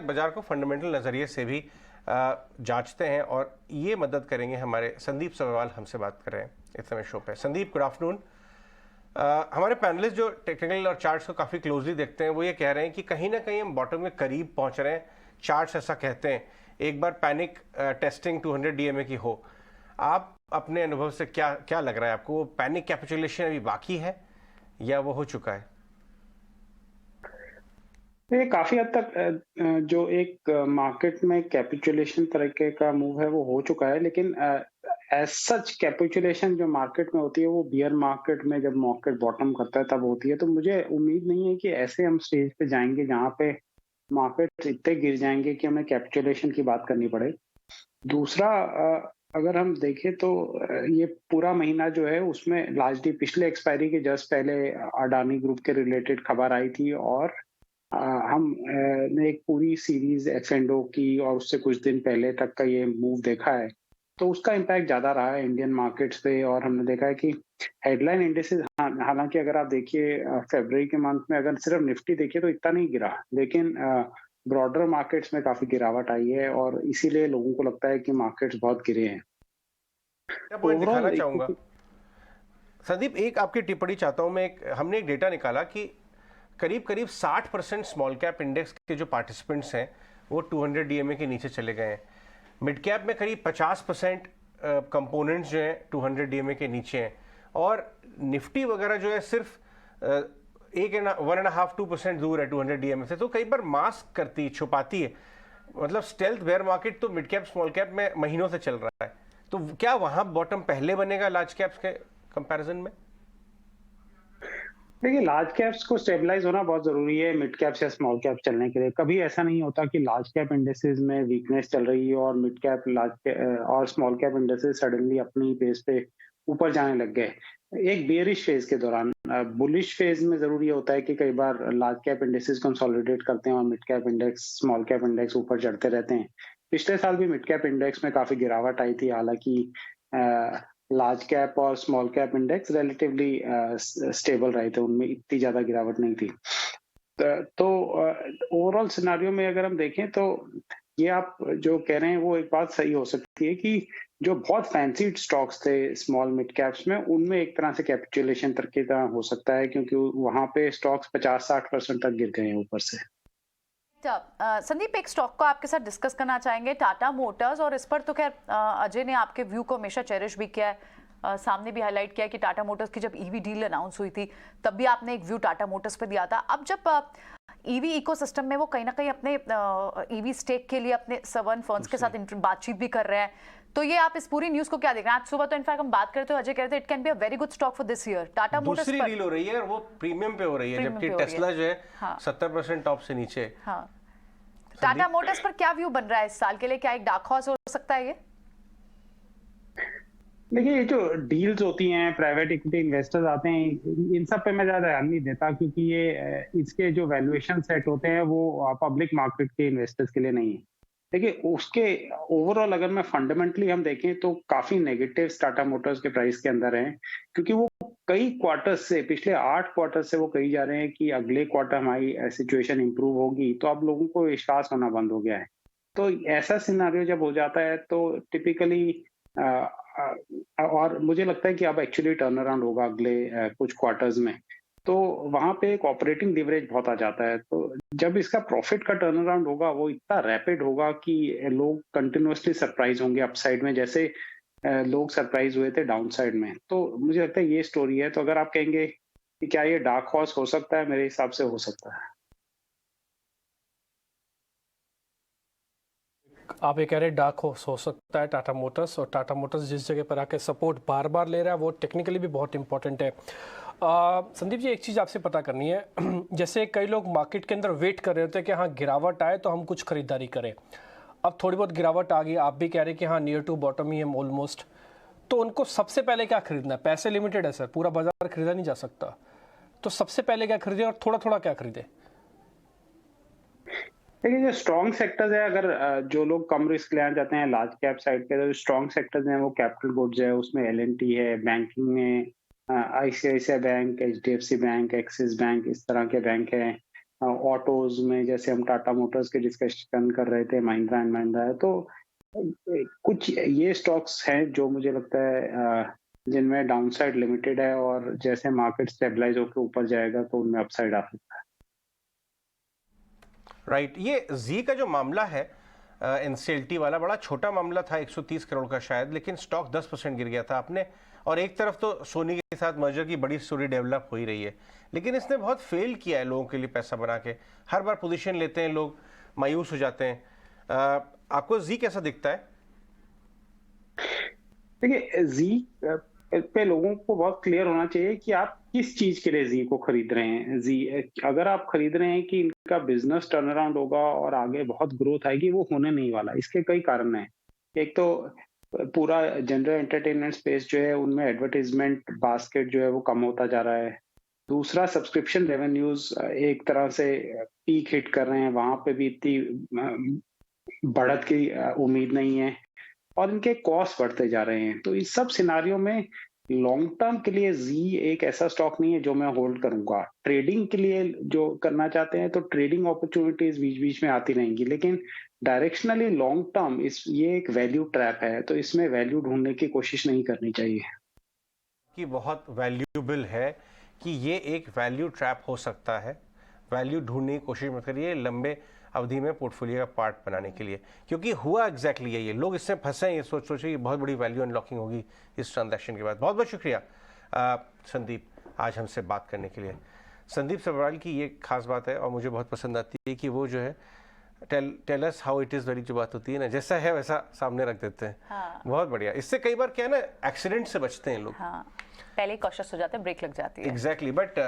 बाजार को फंडामेंटल नज़रिए से भी जांचते हैं और ये मदद करेंगे। हमारे संदीप सब्रवाल हमसे बात कर रहे हैं इस समय शो पे। Sandeep, good afternoon. हमारे पैनलिस्ट जो टेक्निकल और चार्ट्स को काफ़ी क्लोजली देखते हैं वो ये कह रहे हैं कि कहीं ना कहीं हम बॉटम के करीब पहुंच रहे हैं। चार्ट्स ऐसा कहते हैं। एक बार पैनिक टेस्टिंग 200 डीएमए की हो, आप अपने अनुभव से क्या क्या लग रहा है आपको? वो पैनिक कैपिचुलेशन अभी बाकी है या वो हो चुका है? ये काफी हद तक जो एक मार्केट में कैपिचुलेशन तरीके का मूव है वो हो चुका है, लेकिन एज सच कैपिचुलेशन जो मार्केट में होती है वो बियर मार्केट में जब मार्केट बॉटम करता है तब होती है। तो मुझे उम्मीद नहीं है कि ऐसे हम स्टेज पे जाएंगे जहां पे मार्केट इतने गिर जाएंगे कि हमें कैपिचुलेशन की बात करनी पड़े। दूसरा, अगर हम देखें तो ये पूरा महीना जो है उसमें लार्जली पिछले एक्सपायरी के जस्ट पहले अडानी ग्रुप के रिलेटेड खबर आई थी और हम ने एक पूरी सीरीज एक्सेंडो की और उससे कुछ दिन पहले तक का ये मूव देखा है। तो उसका इम्पैक्ट ज्यादा रहा है इंडियन मार्केट्स पे और हमने देखा है कि हेडलाइन इंडेक्सेस, हालांकि अगर आप देखिए फरवरी के मंथ में अगर सिर्फ निफ्टी देखिए तो इतना नहीं गिरा, लेकिन ब्रॉडर मार्केट्स में काफी गिरावट आई है और इसीलिए लोगों को लगता है कि मार्केट्स बहुत गिरे हैं। क्या पॉइंट दिखाना ओवरऑल चाहूंगा संदीप, एक आपकी टिप्पणी चाहता हूं मैं। हमने एक डेटा निकाला कि करीब करीब 60% स्मॉल कैप इंडेक्स के जो पार्टिसिपेंट्स हैं वो 200 डीएमए के नीचे चले गए हैं। मिड कैप में करीब 50% कंपोनेंट्स जो हैं 200 डीएमए के नीचे हैं और निफ्टी वगैरह जो है सिर्फ 1.5-2% दूर है 200 डीएमए से। तो कई बार मास्क करती, छुपाती है। मतलब स्टेल्थ बेयर मार्केट तो मिड कैप स्मॉल कैप में महीनों से चल रहा है। तो क्या वहां बॉटम पहले बनेगा लार्ज कैप्स के कंपैरिजन में? देखिए, लार्ज कैप्स को स्टेबलाइज होना बहुत जरूरी है मिड कैप्स या स्मॉल कैप चलने के लिए। कभी ऐसा नहीं होता कि लार्ज कैप इंडेक्सेस में वीकनेस चल रही है और मिड कैप और स्मॉल कैप इंडेक्सेस सडनली अपनी बेस पे ऊपर जाने लग गए। एक बेयरिश फेज के दौरान, बुलिश फेज में जरूर ये होता है कि कई बार लार्ज कैप इंडेक्सेस कंसोलिडेट करते हैं और mid cap index, small cap index ऊपर चढ़ते रहते हैं। पिछले साल भी मिड कैप इंडेक्स में काफी गिरावट आई थी, हालांकि लार्ज कैप और small cap index relatively stable रहे थे, उनमें इतनी ज्यादा गिरावट नहीं थी। तो ओवरऑल सिनारियो में अगर हम देखें तो ये आप जो कह रहे हैं वो एक बात सही हो सकती है कि जो बहुत फैंसी स्टॉक्स थे स्मॉल मिड कैप्स में, उनमें एक तरह से कैपिचुलेशन की तरह हो सकता है, क्योंकि वहां पे स्टॉक्स 50-60% तक गिर गए हैं ऊपर से। संदीप, एक स्टॉक को आपके साथ डिस्कस करना चाहेंगे, टाटा मोटर्स। और इस पर तो खैर अजय ने आपके व्यू को हमेशा चेरिश भी किया है, सामने भी हाईलाइट किया है कि टाटा मोटर्स की जब ईवी डील अनाउंस हुई थी तब भी आपने एक व्यू टाटा मोटर्स पे दिया था। अब जब ईवी इकोसिस्टम में वो कहीं ना कहीं अपने ईवी स्टेक के लिए अपने सवर्न फर्म्स के साथ बातचीत भी कर रहे हैं, तो ये आप इस पूरी न्यूज को क्या देख रहे हैं? आज सुबह तो इनफैक्ट हम बात करते हो, अजय कह रहे थे it can be a very good stock for this year. Tata Motors दूसरी डील हो रही है और वो प्रीमियम पे हो रही है, जबकि टेस्ला जो है 70% टॉप से नीचे। हाँ, टाटा मोटर्स पर क्या व्यू बन रहा है इस साल के लिए? क्या एक डार्क हॉर्स हो सकता है ये? देखिए, ये जो डील्स होती हैं, प्राइवेट इक्विटी इन्वेस्टर्स आते हैं, इन सब पे मैं ज्यादा ध्यान नहीं देता, क्योंकि ये इसके जो वैल्यूएशन सेट होते हैं वो पब्लिक मार्केट के इन्वेस्टर्स के लिए नहीं है। देखिए, उसके ओवरऑल अगर मैं फंडामेंटली हम देखें तो काफी नेगेटिव टाटा मोटर्स के प्राइस के अंदर हैं, क्योंकि वो कई क्वार्टर्स से, पिछले 8 क्वार्टर से वो कही जा रहे हैं कि अगले क्वार्टर हमारी सिचुएशन इंप्रूव होगी। तो अब लोगों को विश्वास होना बंद हो गया है। तो ऐसा सिनारियो जब हो जाता है तो टिपिकली और मुझे लगता है कि अब एक्चुअली टर्न अराउंड होगा अगले कुछ क्वार्टर्स में। तो वहां पे एक ऑपरेटिंग लिवरेज बहुत आ जाता है। तो जब इसका प्रॉफिट का टर्न अराउंड होगा वो इतना रैपिड होगा कि लोग कंटिन्यूअसली सरप्राइज होंगे अपसाइड में, जैसे लोग सरप्राइज हुए थे डाउन साइड में। तो मुझे लगता है ये स्टोरी है। तो अगर आप कहेंगे कि क्या ये डार्क हॉर्स हो सकता है, मेरे हिसाब से हो सकता है। आप ये कह रहे हैं डार्क हॉर्स हो सकता है टाटा मोटर्स, और टाटा मोटर्स जिस जगह पर आके सपोर्ट बार बार ले रहा है वो टेक्निकली भी बहुत इंपॉर्टेंट है। संदीप जी, एक चीज़ आपसे पता करनी है जैसे कई लोग मार्केट के अंदर वेट कर रहे होते हैं कि हाँ गिरावट आए तो हम कुछ खरीदारी करें। अब थोड़ी बहुत गिरावट आ गई, आप भी कह रहे हैं कि हाँ नियर टू बॉटम ही हम ऑलमोस्ट, तो उनको सबसे पहले क्या खरीदना है? पैसे लिमिटेड है सर, पूरा बाजार खरीदा नहीं जा सकता, तो सबसे पहले क्या खरीदें और थोड़ा थोड़ा क्या खरीदें? देखिए, जो स्ट्रॉन्ग सेक्टर्स है, अगर जो लोग कम रिस्क लेना चाहते हैं लार्ज कैप साइड पे, तो स्ट्रॉन्ग सेक्टर्स हैं वो कैपिटल गुड्स है, उसमें एलएनटी है, बैंकिंग में ICICI bank, HDFC bank, axis bank, इस तरह के बैंक हैं। ऑटोज में जैसे हम टाटा मोटर्स के डिस्कशन कर रहे थे, महिंद्रा एंड महिंद्रा है, तो कुछ ये स्टॉक्स हैं जो मुझे लगता है जिनमें डाउनसाइड लिमिटेड है, और जैसे मार्केट स्टेबलाइज होकर ऊपर जाएगा तो उनमें अपसाइड आ सकता है। राइट, ये जी का जो मामला है एनसीएलटी वाला, बड़ा छोटा मामला था, 130 करोड़ का शायद, लेकिन स्टॉक 10% गिर गया था आपने। और एक तरफ तो सोनी के साथ मर्जर की बड़ी स्टोरी डेवलप हो ही रही है, लेकिन इसने बहुत फेल किया है लोगों के लिए पैसा बना के। हर बार पोजीशन लेते हैं लोग, मायूस हो जाते हैं। आपको जी कैसा दिखता है? देखिए, जी पे लोगों को बहुत क्लियर होना चाहिए कि आप किस चीज के लिए जी को खरीद रहे हैं। जी, अगर आप खरीद रहे हैं कि इनका बिजनेस टर्न अराउंड होगा और आगे बहुत ग्रोथ आएगी, वो होने नहीं वाला। इसके कई कारण हैं। एक तो पूरा जनरल एंटरटेनमेंट स्पेस जो है, उनमें एडवर्टाइजमेंट बास्केट जो है वो कम होता जा रहा है। दूसरा, सब्सक्रिप्शन रेवेन्यूज एक तरह से पीक हिट कर रहे हैं, वहां पे भी इतनी बढ़त की उम्मीद नहीं है, और इनके कॉस्ट बढ़ते जा रहे हैं। तो इस सब सिनारियों में लॉन्ग टर्म के लिए जी एक ऐसा स्टॉक नहीं है जो मैं होल्ड करूंगा। ट्रेडिंग के लिए जो करना चाहते हैं तो ट्रेडिंग अपॉर्चुनिटीज बीच बीच में आती रहेंगी, लेकिन डायरेक्शनली लॉन्ग टर्म ये एक वैल्यू ट्रैप है, तो इसमें वैल्यू ढूंढने की कोशिश नहीं करनी चाहिए। कि बहुत वैल्यूएबल है कि ये एक वैल्यू ट्रैप हो सकता है। वैल्यू ढूंढने की कोशिश मत करिए लंबे अवधि में पोर्टफोलियो का पार्ट बनाने के लिए, क्योंकि हुआ एग्जैक्टली यही है। लोग इससे फंसे हैं, ये सोच कि बहुत बड़ी वैल्यू अनलॉकिंग होगी इस ट्रांजैक्शन के बाद। बहुत बहुत शुक्रिया संदीप आज हमसे बात करने के लिए। संदीप सब्रवाल की ये खास बात है और मुझे बहुत पसंद आती है कि वो जो है tell us how it is वाली जो बात होती है ना, जैसा है वैसा सामने रख देते हैं। हाँ। बहुत बढ़िया। इससे कई बार क्या है ना, एक्सीडेंट से बचते हैं लोग। हाँ, पहले कॉशियस हो जाते हैं, ब्रेक लग जाती है। Exactly, but